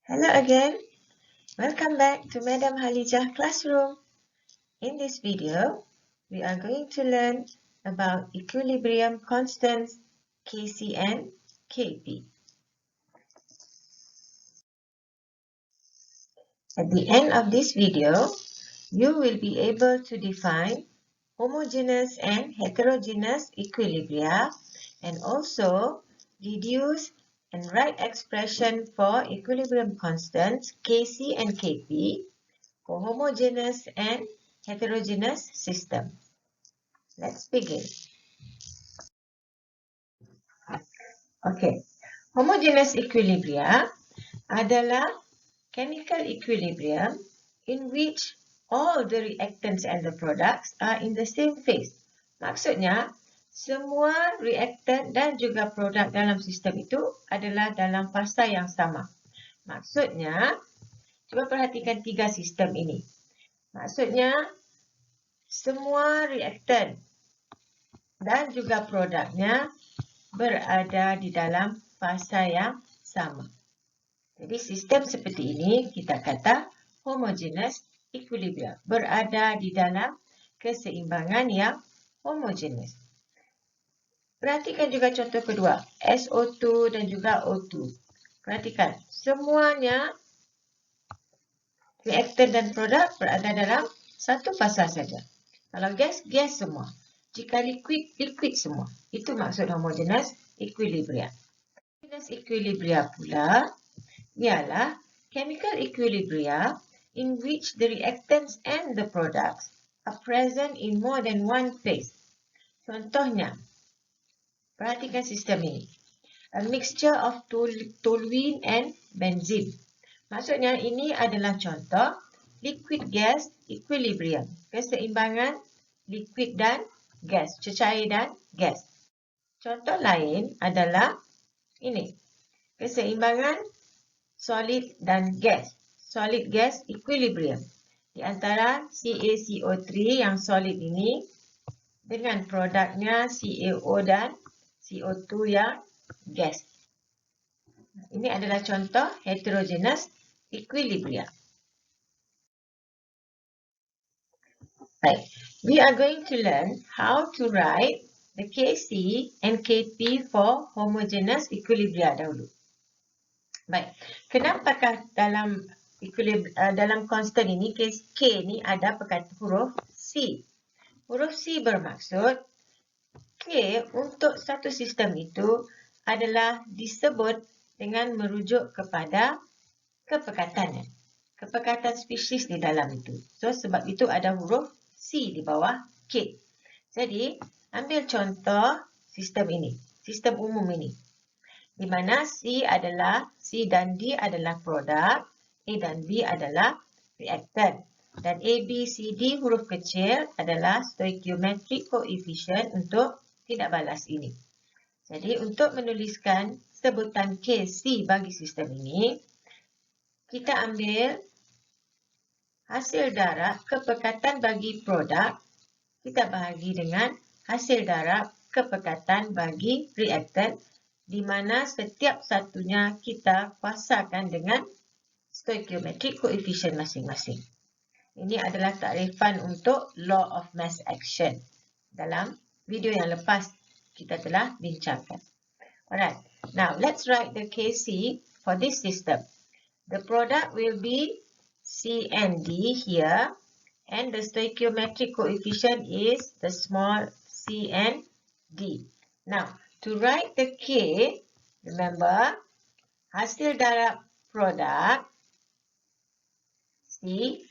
Hello again. Welcome back to Madam Halijah Classroom. In this video, we are going to learn about equilibrium constants Kc and Kp. At the end of this video, you will be able to define homogeneous and heterogeneous equilibria and also deduce and write expression for equilibrium constants Kc and Kp for homogeneous and heterogeneous system. Let's begin. Okay, homogeneous equilibria adalah chemical equilibrium in which all the reactants and the products are in the same phase. Maksudnya, semua reaktan dan juga produk dalam sistem itu adalah dalam fasa yang sama. Maksudnya, cuba perhatikan tiga sistem ini. Maksudnya, semua reaktan dan juga produknya berada di dalam fasa yang sama. Jadi sistem seperti ini kita kata homogeneous equilibrium, berada di dalam keseimbangan yang homogeneous. Perhatikan juga contoh kedua, SO2 dan juga O2. Perhatikan, semuanya reaktan dan produk berada dalam satu fasa saja. Kalau gas, gas semua. Jika liquid, liquid semua. Itu maksud homogeneous equilibria. Homogeneous equilibria pula ialah chemical equilibria in which the reactants and the products are present in more than one phase. Contohnya, perhatikan sistem ini. A mixture of toluene and benzene. Maksudnya ini adalah contoh liquid gas equilibrium, keseimbangan liquid dan gas, cecair dan gas. Contoh lain adalah ini, keseimbangan solid dan gas, solid gas equilibrium di antara CaCO3 yang solid ini dengan produknya CaO dan CO2 yang gas. Ini adalah contoh heterogeneous equilibria. Right. We are going to learn how to write the Kc and Kp for homogeneous equilibria dahulu. Baik, kenapakah dalam constant ini K ni ada huruf C? Huruf C bermaksud K untuk satu sistem itu adalah disebut dengan merujuk kepada kepekatan. Kepekatan spesies di dalam itu. So, sebab itu ada huruf C di bawah K. Jadi, ambil contoh sistem ini. Sistem umum ini. Di mana C dan D adalah produk, A dan B adalah reactant. Dan A, B, C, D huruf kecil adalah stoichiometric coefficient untuk tidak balas ini. Jadi, untuk menuliskan sebutan Kc bagi sistem ini, kita ambil hasil darab kepekatan bagi produk, kita bahagi dengan hasil darab kepekatan bagi reaktan, di mana setiap satunya kita kuasakan dengan stoichiometric coefficient masing-masing. Ini adalah takrifan untuk law of mass action. Dalam video yang lepas kita telah bincangkan. Alright, now let's write the Kc for this system. The product will be C and D here, and the stoichiometric coefficient is the small c and d. Now, to write the K, remember, hasil darab produk C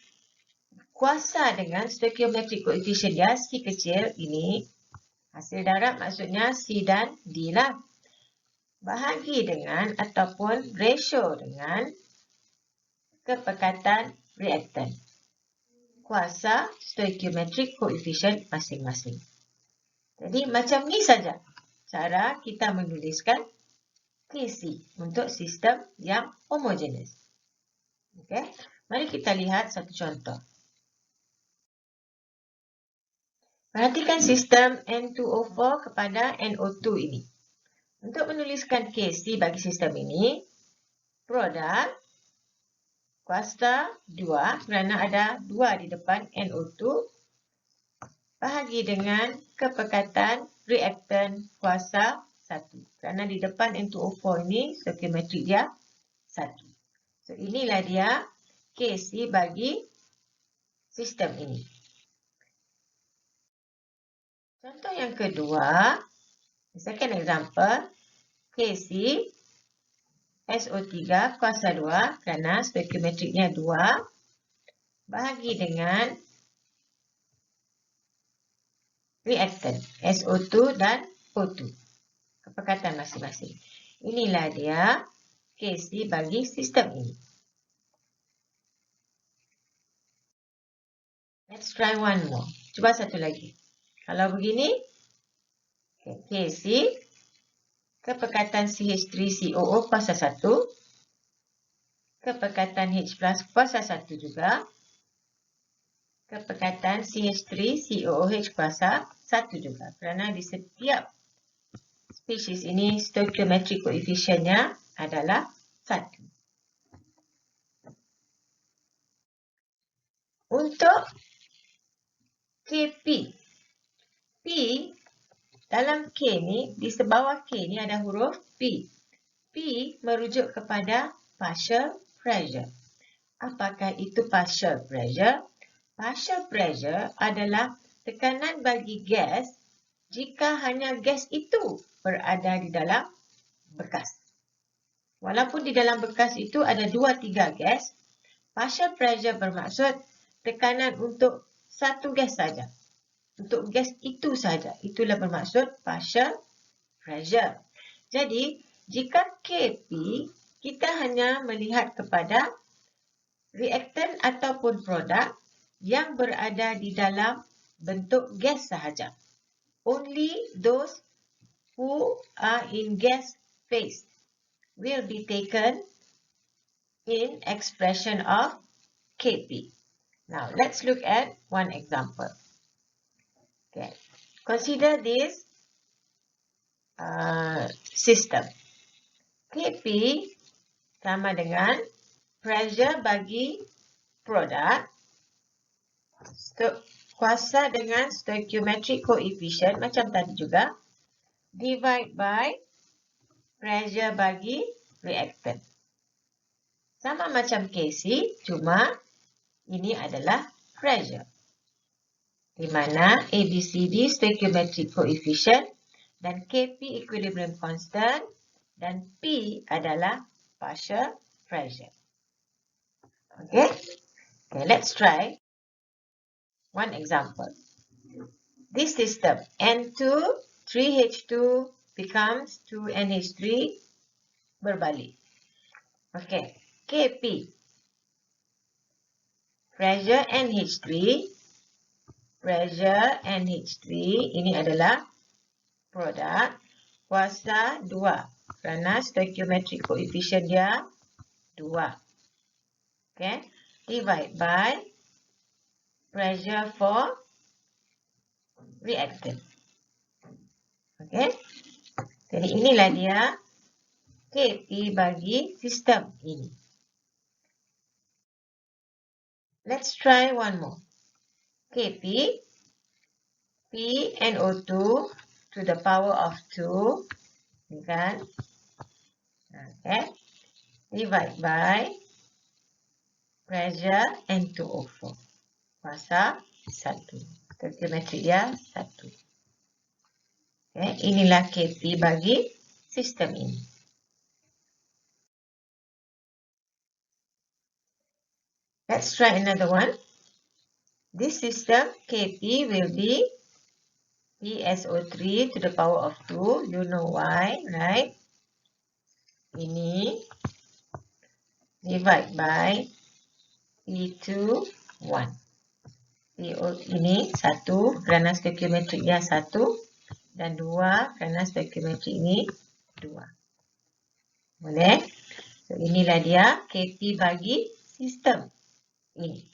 kuasa dengan stoichiometric coefficient dia, C kecil ini. Hasil darab maksudnya C dan D lah. Bahagi dengan ataupun ratio dengan kepekatan reaktan. Kuasa stoichiometric coefficient masing-masing. Jadi macam ni saja cara kita menuliskan Kc untuk sistem yang homogeneous. Okey, mari kita lihat satu contoh. Perhatikan sistem N2O4 kepada NO2 ini. Untuk menuliskan Kc bagi sistem ini, produk kuasa 2 kerana ada 2 di depan NO2 bahagi dengan kepekatan reaktan kuasa 1. Kerana di depan N2O4 ini stoichiometrik dia 1. So inilah dia KC bagi sistem ini. Contoh yang kedua, second example, KC SO3 kuasa 2 kerana stoichiometriknya 2 bahagi dengan reaktan SO2 dan O2. Kepekatan masing-masing. Inilah dia KC bagi sistem ini. Let's try one more. Cuba satu lagi. Kalau begini, KC kepekatan CH3COO kuasa 1, kepekatan H+ kuasa 1 juga, kepekatan CH3COOH kuasa 1 juga. Kerana di setiap spesies ini stoichiometric koefisiennya adalah 1. Untuk KP, P dalam K ni, di sebawah K ni ada huruf P. P merujuk kepada partial pressure. Apakah itu partial pressure? Partial pressure adalah tekanan bagi gas jika hanya gas itu berada di dalam bekas. Walaupun di dalam bekas itu ada 2-3 gas, partial pressure bermaksud tekanan untuk satu gas saja. Untuk gas itu saja. Itulah bermaksud partial pressure. Jadi, jika KP, kita hanya melihat kepada reaktan ataupun produk yang berada di dalam bentuk gas sahaja. Only those who are in gas phase will be taken in expression of KP. Now, let's look at one example. Okay. Consider this system. KP sama dengan pressure bagi produk kuasa dengan stoichiometric coefficient macam tadi juga divide by pressure bagi reactant. Sama macam KC, cuma ini adalah pressure. Di mana ABCD stoichiometric coefficient dan KP equilibrium constant dan P adalah partial pressure. Okay, let's try one example. This system N2, 3H2 becomes 2NH3 berbalik. Okay, KP pressure NH3, ini adalah produk kuasa 2 kerana stoichiometric coefficient dia 2. Okay, divide by pressure for reactant. Okay, jadi inilah dia KP bagi sistem ini. Let's try one more. KP, PNO2 to the power of 2, kan? Okay, divide by pressure N2O4 kuasa 1. Stoichiometrik dia 1. Okay, inilah KP bagi sistem ini. Let's try another one. This system KP will be PSO3 to the power of 2. You know why, right? Ini divide by P21. PO ini 1 kerana stoichiometrik dia 1 dan 2 kerana stoichiometrik ini 2. Boleh? So, inilah dia KP bagi sistem ini.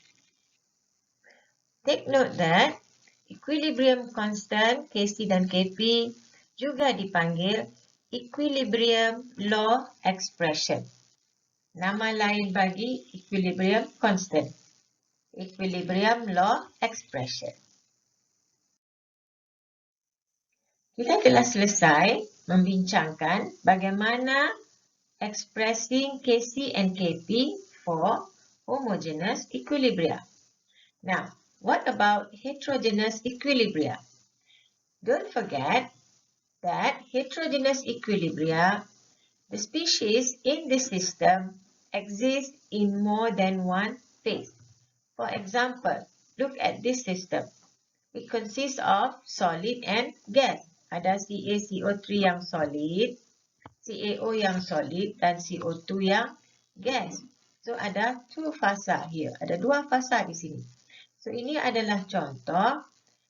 Take note that equilibrium constant KC dan KP juga dipanggil equilibrium law expression. Nama lain bagi equilibrium constant. Equilibrium law expression. Kita telah selesai membincangkan bagaimana expressing Kc and Kp for homogeneous equilibria. Now, what about heterogeneous equilibria? Don't forget that heterogeneous equilibria, the species in the system exist in more than one phase. For example, look at this system. It consists of solid and gas. Ada CaCO3 yang solid, CaO yang solid dan CO2 yang gas. So ada two fasa here. Ada dua fasa di sini. So ini adalah contoh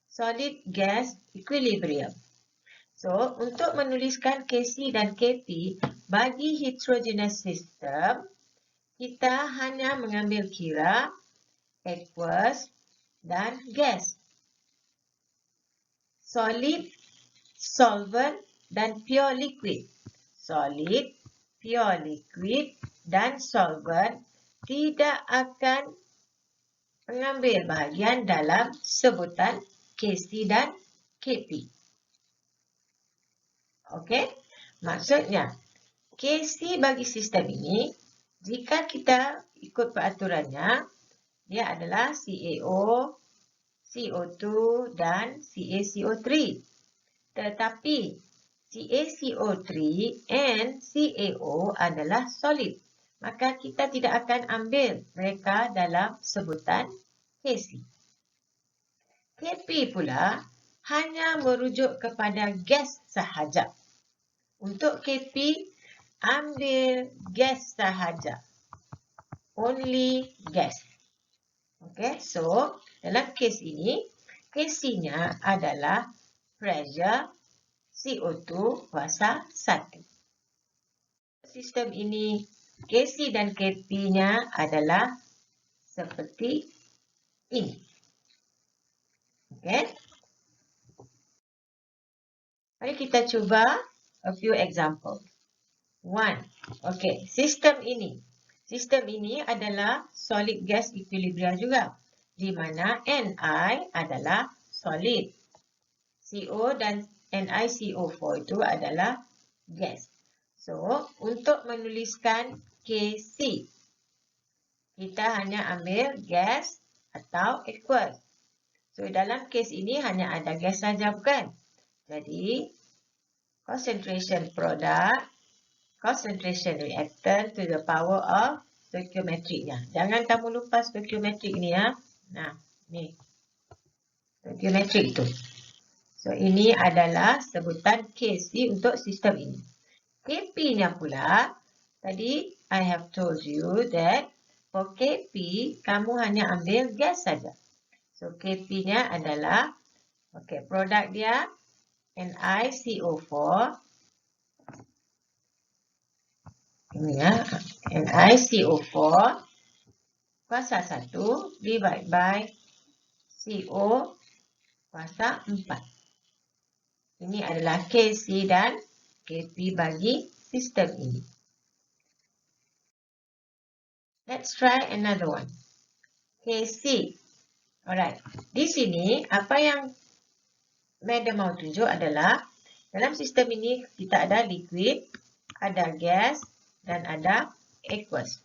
solid gas equilibrium. So untuk menuliskan Kc dan Kp bagi heterogeneous system, kita hanya mengambil kira aqueous dan gas. Solid, solvent dan pure liquid. Solid, pure liquid dan solvent tidak akan mengambil bahagian dalam sebutan Kc dan Kp. Okey, maksudnya Kc bagi sistem ini, jika kita ikut peraturannya, dia adalah CaO, CO2 dan CaCO3. Tetapi CaCO3 and CaO adalah solid. Maka kita tidak akan ambil mereka dalam sebutan Kc. Kp pula hanya merujuk kepada gas sahaja. Untuk Kp, ambil gas sahaja. Only gas. Okay, so dalam kes ini, Kc-nya adalah pressure CO2 kuasa 1. Sistem ini, Kc dan Kp-nya adalah seperti ini. Okay. Mari kita cuba a few example. 1. Okay, sistem ini. Sistem ini adalah solid gas equilibria juga, di mana Ni adalah solid. CO dan NiCO4 itu adalah gas. So, untuk menuliskan Kc, kita hanya ambil gas atau aqueous. So, dalam kes ini hanya ada gas saja, bukan? Jadi, concentration product, concentration reactant to the power of stoichiometric-nya. Jangan kamu lupa stoichiometric ni ya. Nah, ni. Stoichiometric tu. So, ini adalah sebutan Kc untuk sistem ini. Kp-nya pula, tadi I have told you that for Kp, kamu hanya ambil gas saja. So, Kp-nya adalah, okay, produk dia NiCO4. Ini ya, NiCO4 kuasa 1 divide by CO kuasa 4. Ini adalah Kc dan Kp bagi sistem ini. Let's try another one. Kc. Alright. Di sini, apa yang Madam mau tunjuk adalah dalam sistem ini kita ada liquid, ada gas dan ada aqueous.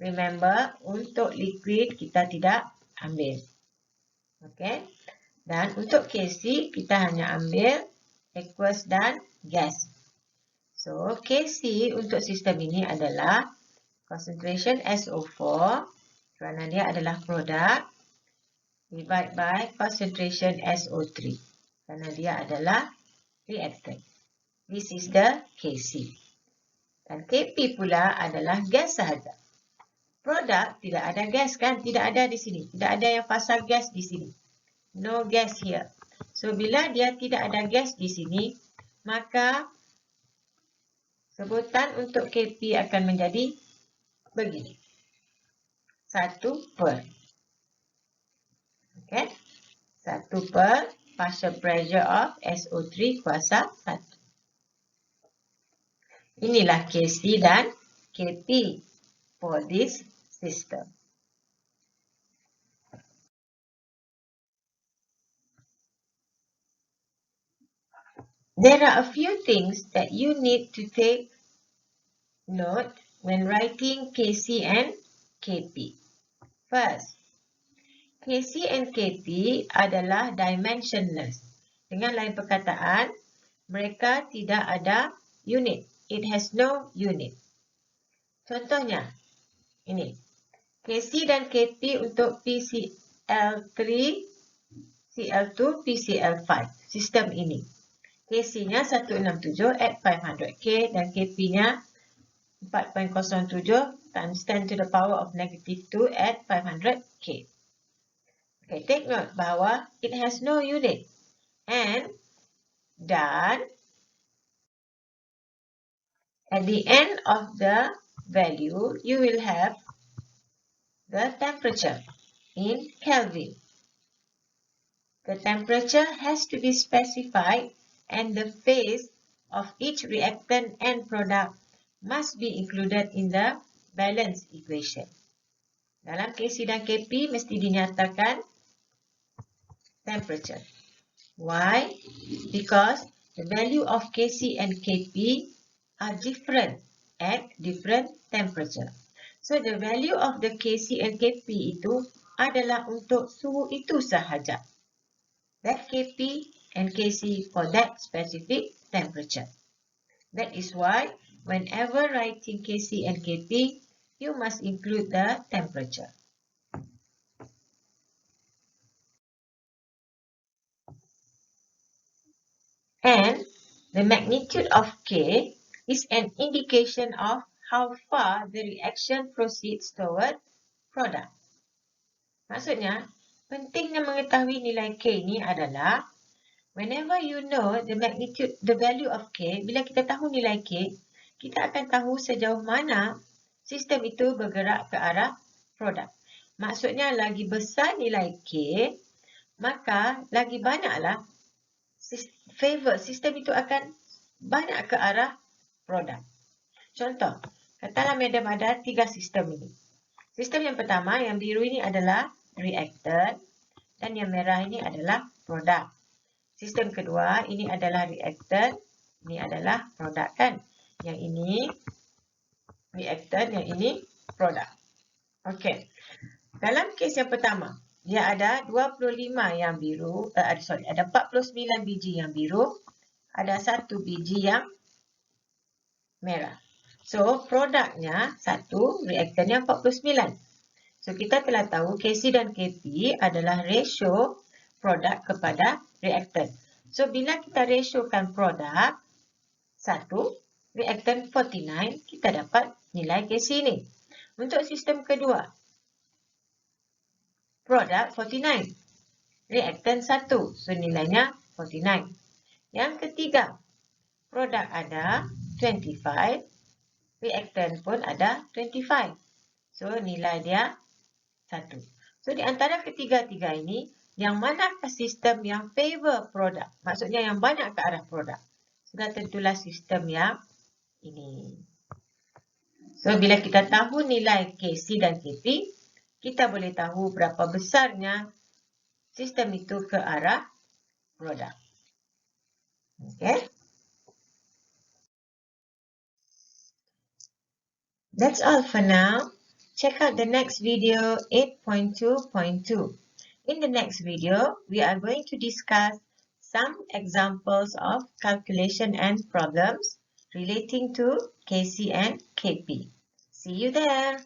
Remember, untuk liquid kita tidak ambil. Okay. Dan untuk Kc kita hanya ambil aqueous dan gas. So, Kc untuk sistem ini adalah concentration SO4 kerana dia adalah produk divide by concentration SO3 kerana dia adalah reactant. This is the Kc. Dan Kp pula adalah gas sahaja. Produk tidak ada gas kan? Tidak ada di sini. Tidak ada yang fasa gas di sini. No gas here. So, bila dia tidak ada gas di sini, maka sebutan untuk Kp akan menjadi begini. 1 per. Okay. 1 per partial pressure of SO3 kuasa 1. Inilah Kc dan Kp. for this system. There are a few things that you need to take note when writing KC and KP. First, KC and KP adalah dimensionless. Dengan lain perkataan, mereka tidak ada unit. It has no unit. Contohnya, ini. KC dan KP untuk PCL3, CL2, PCL5. Sistem ini. KC-nya 167 at 500K dan KP-nya 4.07 times 10 to the power of negative 2 at 500K. Okay, take note bahawa it has no unit. Dan at the end of the value, you will have the temperature in Kelvin. The temperature has to be specified and the phase of each reactant and product must be included in the balance equation. Dalam KC dan KP mesti dinyatakan temperature. Why? Because the value of KC and KP are different at different temperature. So the value of the KC and KP itu adalah untuk suhu itu sahaja. That KP and KC for that specific temperature. That is why whenever writing KC and KP, you must include the temperature. And the magnitude of K is an indication of how far the reaction proceeds toward product. Maksudnya, pentingnya mengetahui nilai K ini adalah whenever you know the magnitude, the value of K, bila kita tahu nilai K, kita akan tahu sejauh mana sistem itu bergerak ke arah produk. Maksudnya, lagi besar nilai K, maka lagi banyaklah sistem itu akan banyak ke arah produk. Contoh, katalah madam ada 3 sistem ini. Sistem yang pertama, yang biru ini adalah reactant dan yang merah ini adalah produk. Sistem kedua, ini adalah reactant, ini adalah produk kan. Yang ini reactant, yang ini produk. Okey. Dalam kes yang pertama, dia ada 25 yang biru, ada 49 biji yang biru, ada 1 biji yang merah. So, produknya 1, reaktannya 49. So, kita telah tahu KC dan KP adalah ratio produk kepada reaktan. So, bila kita ratiokan produk 1, reaktan 49, kita dapat nilai KC ini. Untuk sistem kedua, produk 49, reaktan 1, so nilainya 49. Yang ketiga, produk ada 25, reaktan pun ada 25. So, nilai dia 1. So, di antara ketiga-tiga ini, yang manakah sistem yang favor produk? Maksudnya yang banyak ke arah produk. Sudah tentulah sistem yang ini. So, bila kita tahu nilai KC dan KP, kita boleh tahu berapa besarnya sistem itu ke arah produk. Okay. That's all for now. Check out the next video 8.2.2. In the next video, we are going to discuss some examples of calculation and problems relating to KC and KP. See you there.